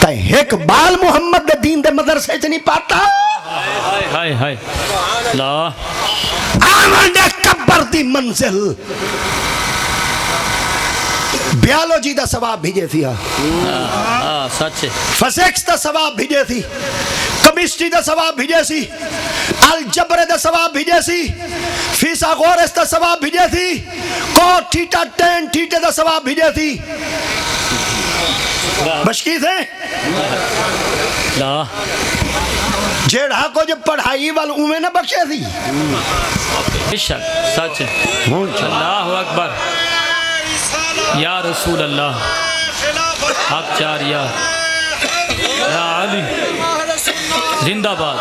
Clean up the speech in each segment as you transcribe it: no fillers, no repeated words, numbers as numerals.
کہیں ایک بال محمد دے دین دے مدرسے چ نہیں پاتا ہائے ہائے لا آمن دے قبر دی منزل بیالوجی دا ثواب بھیجے تھی سچ ہے فزکس دا ثواب بھیجے تھی کیمسٹری دا ثواب بھیجے سی الجبر دا ثواب بھیجے سی فیثاغورس دا ثواب بھیجے تھی کوٹ تھیٹا ٹین تھیٹے دا ثواب بھیجے تھی بشکی تھے لا جیڑا کو جو پڑھائی وال اومیں نہ بخشے تھی بشک سچ ہے اللہ اکبر یا رسول اللہ حق چاریا یا علی زندہ باد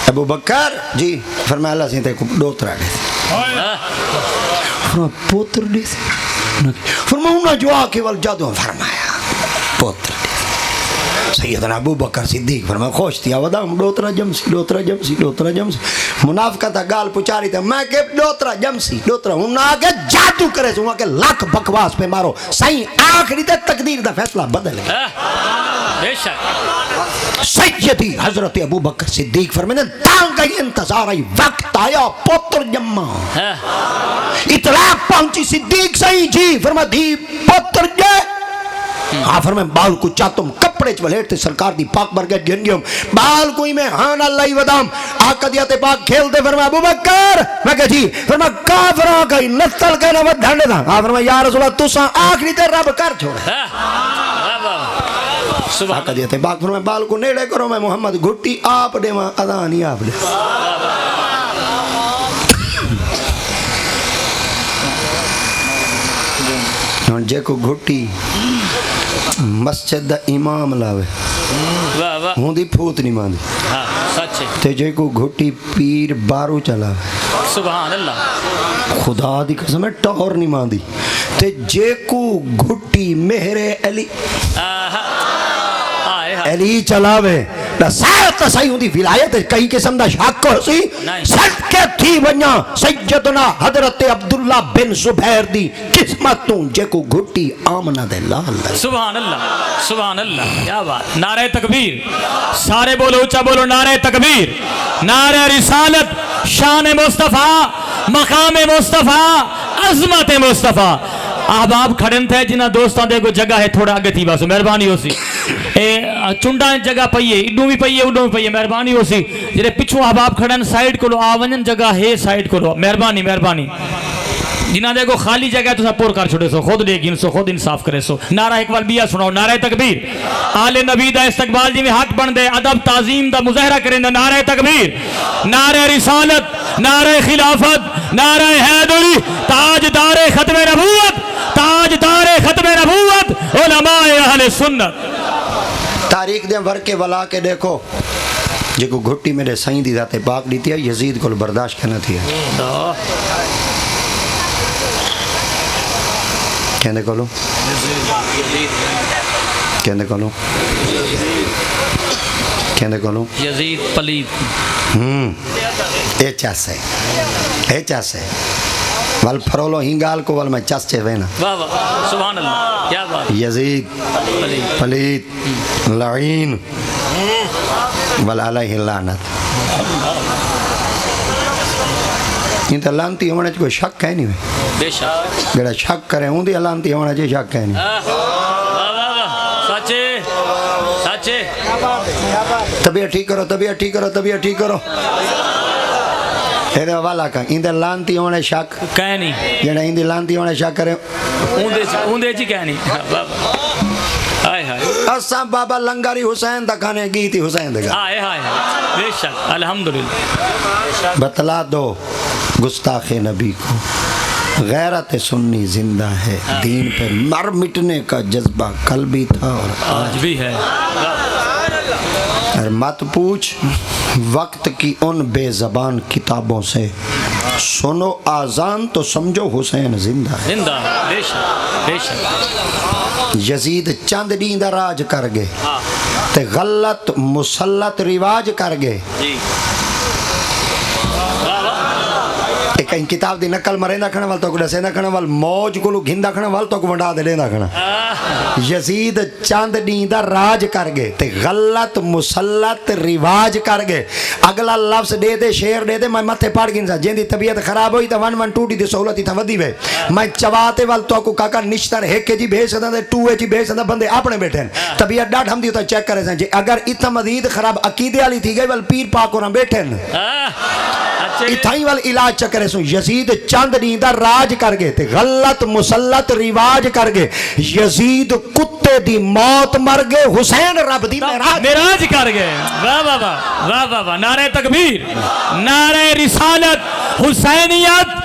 ابو بکر جی فرمایا اللہ سے کو ڈوترا دے فرمایا پوتر دے فرمایا انہا جو آکے والجادو فرمایا پوتر دے سیدنا ابو بکر صدیق فرمایا خوش تھی آوادام ڈوترا جمسی ڈوترا جمسی ڈوترا جمسی منافقہ تھا گال پچاری تھا میں کہ ڈوترا جمسی ڈوترا انہا آگے جادو کرے سے وہاں کہ لاکھ بکواس پہ مارو سائیں آخری دے تقدیر دا فیصلہ بدل ہے بے شک سیدی حضرت ابو بکر صدیق فرمائے تانگا ہی انتظار آئی وقت آیا پوتر جمع اطلاع پہنچی صدیق سہی جی فرمائے دی پوتر جے ہاں فرمائے بال کو چاہتم کپڑے چولیٹ تے سرکار دی پاک برگت گھنگیوں بال کوئی میں ہاں اللہ ودام آقا دیات پاک کھیل دے فرمائے ابو بکر میں کہا جی فرمائے کافر آگئی نسل کے نوت دھنڈے دا ہاں فرمائے یا رسول اللہ تو ساں آخری تے رب کر چھوڑے آقا دیتے باق فرمائے بال کو نیڑے کرو میں محمد گھٹی آپ دے ماں ادانی آپ دے جے کو گھٹی مسجد دا امام لاوے ہوں دی پھوت نہیں ماندی سچ ہے تے جے کو گھٹی پیر بارو چلا سبحان اللہ خدا دی قسم ہے ٹور نہیں ماندی تے جے کو گھٹی مہر علی علی چلاوے سایت سائی ہوں دی ولایت کئی قسم دا شاک کو سی صدقے تھی ونیا سیدنا حضرت عبداللہ بن زبیر دی قسمتوں جے کو گھٹی آمنہ دے لال سبحان اللہ سبحان اللہ کیا بات نعرہ تکبیر سارے بولو اچھا بولو نعرہ تکبیر نعرہ رسالت شان مصطفیٰ مقام مصطفیٰ عظمت مصطفیٰ آپ کھڑن تھے جنہ دوستان دے کو جگہ ہے تھوڑا آگے تھی باسو مہربانی ہو سی چنڈا جگہ پئیے اڈوں بھی پئیے اڈوں بھی پئیے مہربانی ہو سی جنہیں پچھو آپ کھڑن سائیڈ کو لو آونجن جگہ ہے سائیڈ کو لو مہربانی مہربانی جنہ دے کو خالی جگہ ہے تو سب پور کر چھوڑے سو خود دیکھیں سو خود انصاف کرے سو نعرہ اقبال بیا سناؤ نعرہ تکبیر آل نبی دا استقبال جی میں حق بن دے ادب تعظیم دا مظاہرہ کریں دا نعرہ تکبیر نعرہ رسالت نعرہ خلافت نعرہ حیدری تاجدار ختم نبوت تاجدار ختم نبوت علماء اہل سنت تاریخ دیں ورکے ولا کے دیکھو جے کو گھٹی میرے سائیں دی ذات پاک دیتی ہے یزید کو برداشت کرنا تھی کہنے کو لو کہنے کو لو کہنے کو لو یزید پلید اے چاس ہے اے چاس ہے وال پھرولو ہنگال کو وال میں چاس چے وینا واہ واہ سبحان اللہ کیا بات یزید پلید لعین وال علیہ اللعنت یہ تو لانتی ہونے کوئی شک ہے نہیں بے شک بیڑا شک کریں ہوں دی لانتی ہونے جو شک ہے نہیں سچے سچے طبیعت ٹھیک کرو طبیعت ٹھیک کرو طبیعت ٹھیک کرو ایدے والا کہا اندے لانتی ہونے شک کہہ نہیں جنہیں اندے لانتی ہونے شک کریں اوندے جی کہہ نہیں آئے ہائے اساں بابا لنگاری حسین دکھانے گی تھی حسین دکھا آئے ہائے بے شک الحمدللہ بتلا دو گستاخ نبی کو غیرت سنی زندہ ہے دین پہ مر مٹنے کا جذبہ کل بھی تھا اور آج بھی ہے اور مت پوچھ وقت کی ان بے زبان کتابوں سے سنو آزان تو سمجھو حسین زندہ ہے زندہ بے شک بے شک یزید چند دین دا راج کر گئے تے غلط مسلط رواج کر گئے جی ایک کہیں کتاب دی نقل مریندا کھنا وال تو کو دسیندا کھنا وال موج کو گھندا کھنا وال تو کو ونڈا دے لیندا کھنا یزید چند ڈین دا راج کر گئے تے غلط مسلط رواج کر گئے اگلا لفظ دے دے شعر دے دے میں متھے پڑ گن سا جیندی طبیعت خراب ہوئی تا 112 دی سہولت تھا ودی وے میں چواتے وال تو کو کاکا نشتر ہے جی بھیج سدا تے 2 جی بھیج سدا بندے اپنے بیٹھے طبیعت ڈاٹ ہم دی تو چیک کرے سن جی اگر اتنا مزید خراب عقیدے والی تھی گئی وال پیر پاک اور بیٹھے اتھائی وال علاج چکرے سن یزید چند ڈین دا راج کر گئے تے غلط مسلط رواج کر گئے یزید کتے دی موت مر گئے حسین رب دی معراج کر گئے واہ واہ واہ واہ واہ واہ نعرہ تکبیر نعرہ رسالت حسینیت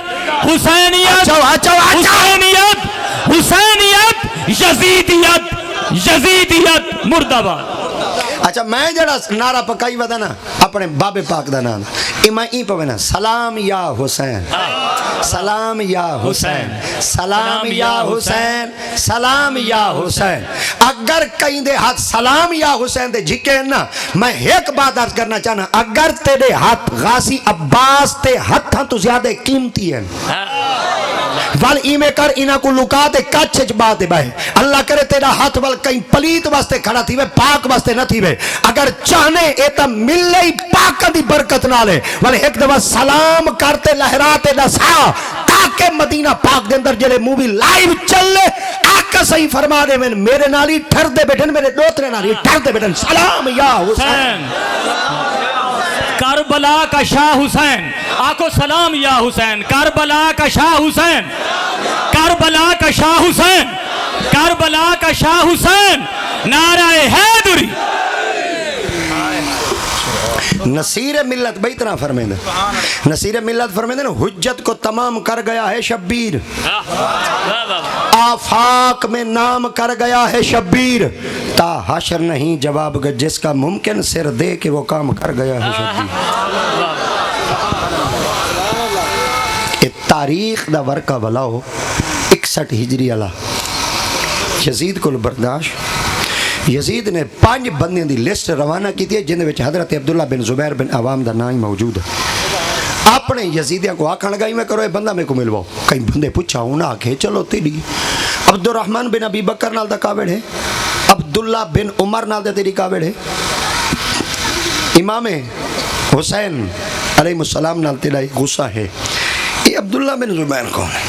حسینیت حسینیت حسینیت یزیدیت یزیدیت مردہ باد اچھا میں جڑا نعرہ پکائی ودا نا اپنے بابے پاک دا نام میں این پوے نا سلام یا حسین سلام یا حسین سلام یا حسین سلام یا حسین اگر کہیں دے ہاتھ سلام یا حسین دے جھکے نا میں ایک بات عرض کرنا چاہنا اگر تیرے ہاتھ غازی عباس تے ہتھاں تو زیادہ قیمتی ہیں وال ایمے کر انہاں کو لکا دے کچھ بات دے بھائی اللہ کرے تیرا ہاتھ وال کہیں پلیت واسطے کھڑا تھی وے پاک واسطے نہ تھی وے اگر چاہنے ایتا ملے ہی پاک دی برکت نہ لے والے ایک دفعہ سلام کرتے لہراتے دسا تاکہ مدینہ پاک دے اندر جلے مووی لائیو چل لے آقا صحیح فرما دے میں میرے نالی ٹھر دے بیٹھن میرے دوترے نالی ٹھر دے بیٹھن سلام یا حسین کربلا کا شاہ حسین آکو سلام یا حسین کربلا کا شاہ حسین کربلا کا شاہ حسین کربلا کا شاہ حسین نعرہ حیدری نصیر ملت بھائی طرح فرمیندے نصیر ملت فرمیندے نا حجت کو تمام کر گیا ہے شبیر آفاق میں نام کر گیا ہے شبیر تا حشر نہیں جواب گا جس کا ممکن سر دے کہ وہ کام کر گیا ہے شبیر تاریخ دا ورکہ بلاؤ 61 ہجری اللہ یزید کو برداشت یزید نے 5 بندیاں دی لسٹ روانہ کی تھی جن میں حضرت عبداللہ بن زبیر بن عوام دا نام موجود ہے اپنے یزیدیاں کو آکھن لگائی میں کرو اے بندہ میں کو ملواؤ کئی بندے پوچھا ہونا آکھے چلو تیری عبد الرحمن بن ابی بکر نال دا کاوڑ ہے عبداللہ بن عمر نال دا تیری کاوڑ ہے امام حسین علیہ السلام نال تیرا غصہ ہے یہ عبداللہ بن زبیر کون ہے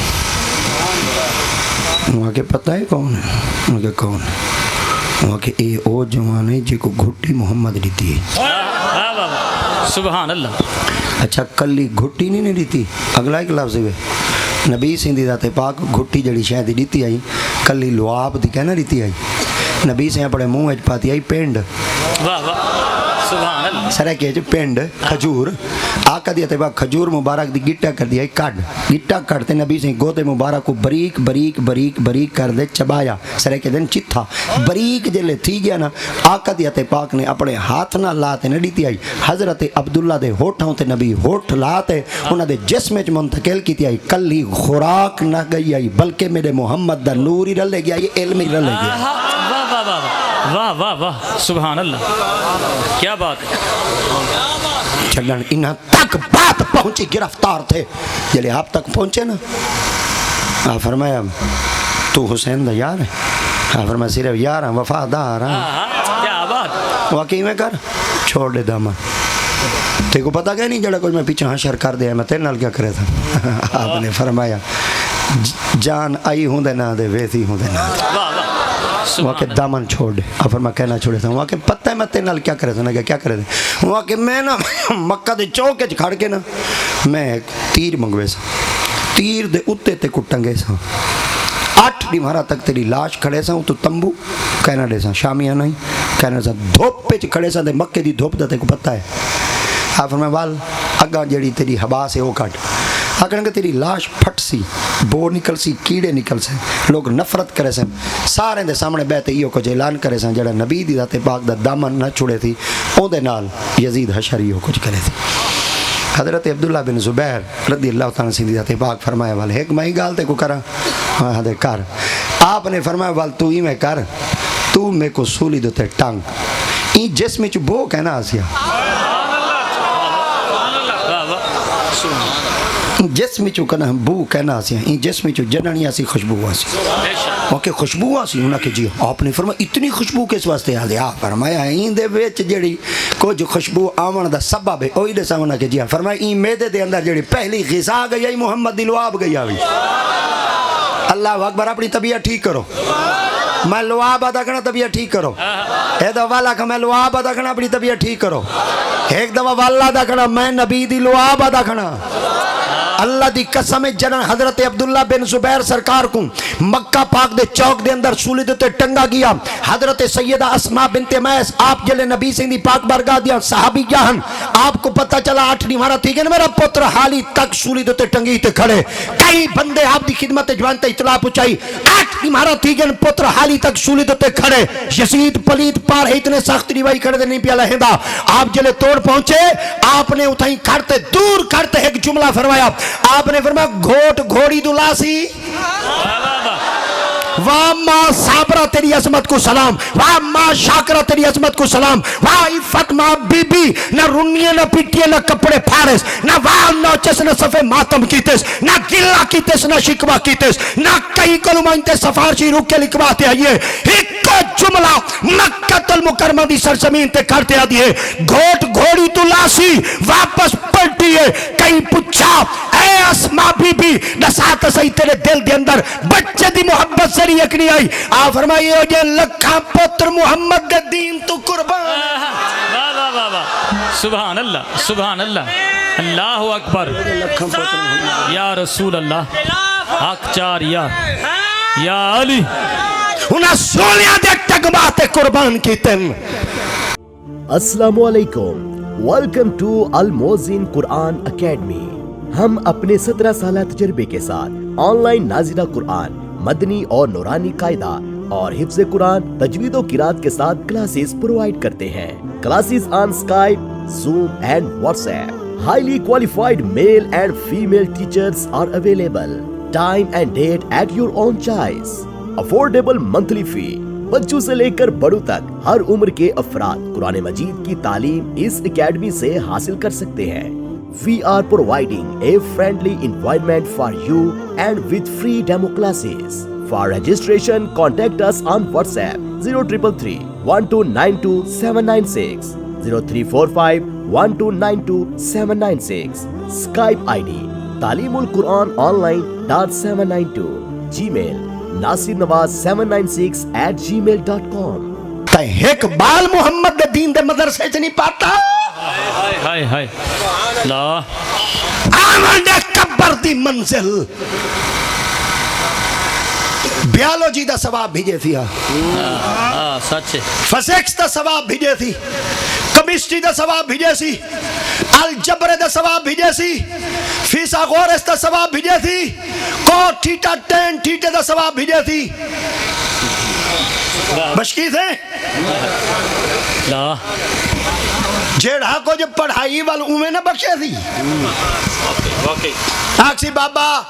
وہاں کے پتہ ہے کون ہے وہاں کے کون ہے وہاں کے اے او جوان ہے جی کو گھٹی محمد دیتی ہے سبحان اللہ اچھا کلی گھٹی نہیں دیتی اگلا ایک لفظ ہے نبی سندھی ذات پاک گھٹی جڑی شاید دیتی آئی کلی لعاب دی کہنا دیتی آئی نبی سے اپنے منہ اچ پاتی آئی پینڈ سرے کے جو پینڈ کھجور آقا دیا تے باق کھجور مبارک دی گٹا کر دیا کڑ گٹا کرتے نبی سے گوتے مبارک کو بریک بریک بریک بریک کر دے چبایا سرے کے دن چتھا بریک جلے تھی گیا نا آقا دیا تے پاک نے اپنے ہاتھ نہ لاتے نہ دیتی آئی حضرت عبداللہ دے ہوٹھوں تے نبی ہوٹھ لاتے انہاں دے جسم وچ منتقل کیتی آئی کلی خوراک نہ گئی آئی بلکہ میرے محمد دا نور ہی رلے گیا یہ علم ہی رلے گیا واہ واہ واہ سبحان اللہ کیا بات ہے چلن انہاں تک بات پہنچی گرفتار تھے جلے آپ تک پہنچے نا آپ فرمایا تو حسین دا یار ہے آپ فرمایا صرف یار ہیں وفادار ہیں کیا بات واقعی میں کر چھوڑ دے دامن تے کو پتا کہ نہیں جڑا کوئی میں پیچھے حشر کر دیا میں تیرے نال کیا کرے تھا آپ نے فرمایا جان آئی ہوں دے نا دے ویسی ہوں دے نا دے وہاں کے دامن چھوڑ دے اور پھر میں کہنا چھوڑے تھا وہاں کے پتہ ہے میں تیرے نال کیا کرے تھا نا کیا کرے تھے وہاں کے میں نا مکہ دے چوکے کھڑ کے نا میں ایک تیر منگوے سا تیر دے اتے تے کٹنگے سا 8 دیوارہ تک تیری لاش کھڑے سا تو تمبو کہنا دے سا شامیاں نہیں کہنا سا دھوپ پہ کھڑے سا دے مکے دی دھوپ دا تے کو پتہ ہے آپ فرمائے وال اگا جڑی تیری حبا سے وہ کٹ آکھنے کہ تیری لاش پھٹ سی بو نکل سی کیڑے نکل سے لوگ نفرت کرے سے سارے دے سامنے بیٹھے ایو کچھ اعلان کرے سے جڑا نبی دی ذات پاک دا دامن نہ چھڑے تھی اون دے نال یزید حشری ایو کچھ کرے تھی حضرت عبداللہ بن زبیر رضی اللہ تعالیٰ سے ذات پاک فرمایا والے ایک میں گال تے کو کرا ہاں دے کر آپ نے فرمایا وال تو ہی میں کر تو میں کو سولی دو تے ٹانگ ای جسم چ بو کہنا آسیا جسم چو کنا بو کہنا سی ہیں جسم چو جننی آسی خوشبو آسی اوکے خوشبو آسی انہاں کہ جی آپ نے فرمایا اتنی خوشبو کس واسطے آ گیا فرمایا این دے وچ جڑی کچھ خوشبو آون دا سبب ہے اوہی دے سامنا کہ جی فرمایا این میدے دے اندر جڑی پہلی غذا گئی محمد دی لعاب گئی آوی اللہ اکبر اپنی طبیعت ٹھیک کرو میں لعاب ادا کرنا طبیعت ٹھیک کرو ایک دفعہ والا کہ میں لعاب ادا کرنا اپنی طبیعت ٹھیک کرو ایک دفعہ والا ادا کرنا میں نبی دی لعاب ادا کرنا اللہ دی قسم جنن حضرت عبداللہ بن زبیر سرکار کو مکہ پاک دے چوک دے اندر سولی دیتے ٹنگا گیا حضرت سیدہ اسماء بنت میس آپ جلے نبی سنگھ دی پاک بارگاہ دیا صحابی جاہن آپ کو پتہ چلا 8 مارا تھی کہ میرا پتر حالی تک سولی دیتے ٹنگی تے کھڑے کئی بندے آپ دی خدمت جوانتے اطلاع پچائی 8 مارا تھی کہ پتر حالی تک سولی دیتے کھڑے یزید پلید پار ہے اتنے سخت ریوائی کھڑے دے نہیں پیا لہندہ آپ جلے توڑ پہنچے آپ نے اتھائیں کھڑتے دور کھڑتے ایک جملہ فرمایا آپ نے فرمایا گھوٹ گھوڑی دلاسی واہ ماں صابرہ تیری عظمت کو سلام واہ ماں شاکرہ تیری عظمت کو سلام واہ عفت ماں بی بی نہ رنیے نہ پیٹیے نہ کپڑے پھارس نہ واہ نوچس نہ صفے ماتم کیتس نہ گلہ کیتس نہ شکوہ کیتس نہ کئی کلمائنتے سفارشی روک کے لکھواتے آئیے ایک جملہ مکہ المکرمہ دی سرزمین تے کرتے آدھیے گھوٹ گھوڑی تلاسی واپس پلٹیے کئی پچھا اے اسماء بی بی نسات سہی تیرے دل دے اندر بچے دی محبت سری اکنی آئی آپ فرمائیے یہ لکھا پتر محمد دے دین تو قربان سبحان اللہ سبحان اللہ اللہ اکبر یا رسول اللہ حق چار یا علی انہاں سولیاں دے تگبات قربان کی تن السلام علیکم ویلکم ٹو الموزن قرآن اکیڈمی ہم اپنے 17 سالہ تجربے کے ساتھ آن لائن نازلہ قرآن مدنی اور نورانی قاعدہ اور حفظ قرآن تجوید و قرات کے ساتھ کلاسز پرووائڈ کرتے ہیں classes on Skype Zoom and WhatsApp highly qualified male and female teachers are available time and date at your own choice affordable monthly fee بچوں سے لے کر بڑوں تک ہر عمر کے افراد قرآن مجید کی تعلیم اس اکیڈمی سے حاصل کر سکتے ہیں We are providing a friendly environment for you and with free demo classes. For registration, contact us on WhatsApp 0333 1292 796 0345 1292 796 Skype ID talimulquranonline.792 Gmail nasirnawaz796@gmail.com ایک بال محمد دے دین دے مدرسے سے نہیں پاتا ہائے ہائے لا آمن دے کبر دی منزل بیالوجی دا ثواب بھیجے تھی سچ فزیکس دا ثواب بھیجے تھی کیمسٹری دا ثواب بھیجے سی الجبر دا ثواب بھیجے سی فیثاغورس دا ثواب بھیجے تھی کوٹ تھیٹا ٹین تھیٹے دا ثواب بھیجے تھی بشکی تھے لا جیڑا کو جو پڑھائی والوں نہ بخشے تھی آکسی بابا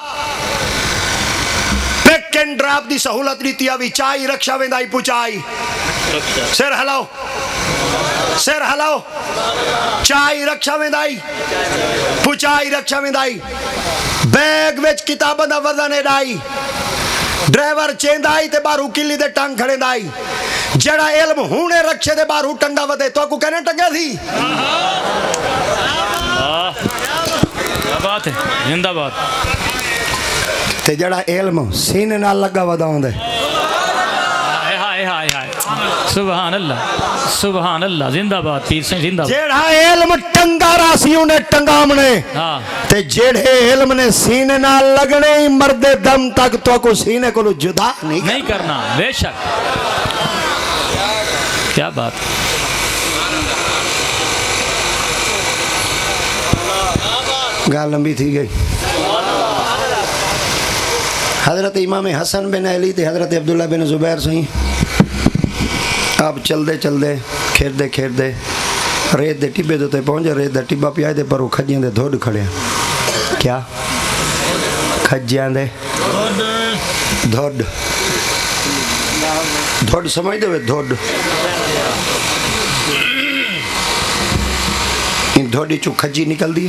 پیک اینڈ ڈراپ دی سہولت لیتی آوی چائی رکشا ویندائی پوچھائی سر ہلاو سر ہلاو چائی رکشا ویندائی پوچھائی رکشا ویندائی بیگ ویچ کتابہ دا وزن ایڈائی ڈرائیور چیندائی تے بارو کلی دے ٹنگ کھڑے دائی جڑا علم ہونے رکشے دے بارو ٹنگا ودے تو کو کہنے ٹنگے تھی کیا بات ہے زندہ بات تے جڑا علم سینے نال لگا ودا ہوں دے سبحان اللہ زندہ بات پیر سے زندہ بات جڑا علم ٹنگا راسی انہیں ٹنگامنے تے جڑے علم نے سینے نال لگنے ہی مرد دم تک تو کو سینے کو جدا نہیں کرنا بے شک کیا بات گال لمبی تھی گئی حضرت امام حسن بن علی تے حضرت عبداللہ بن زبیر سہی آپ چل دے کھیر دے ریت دے ٹبے دوتے پہنچے ریت دے ٹبا پیائے دے پر وہ کھجیاں دے دھوڑ کھڑے ہیں کیا کھجیاں دے دھوڑ سمجھ دے دھوڑ ان دھوڑی چو کھجی نکل دی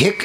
1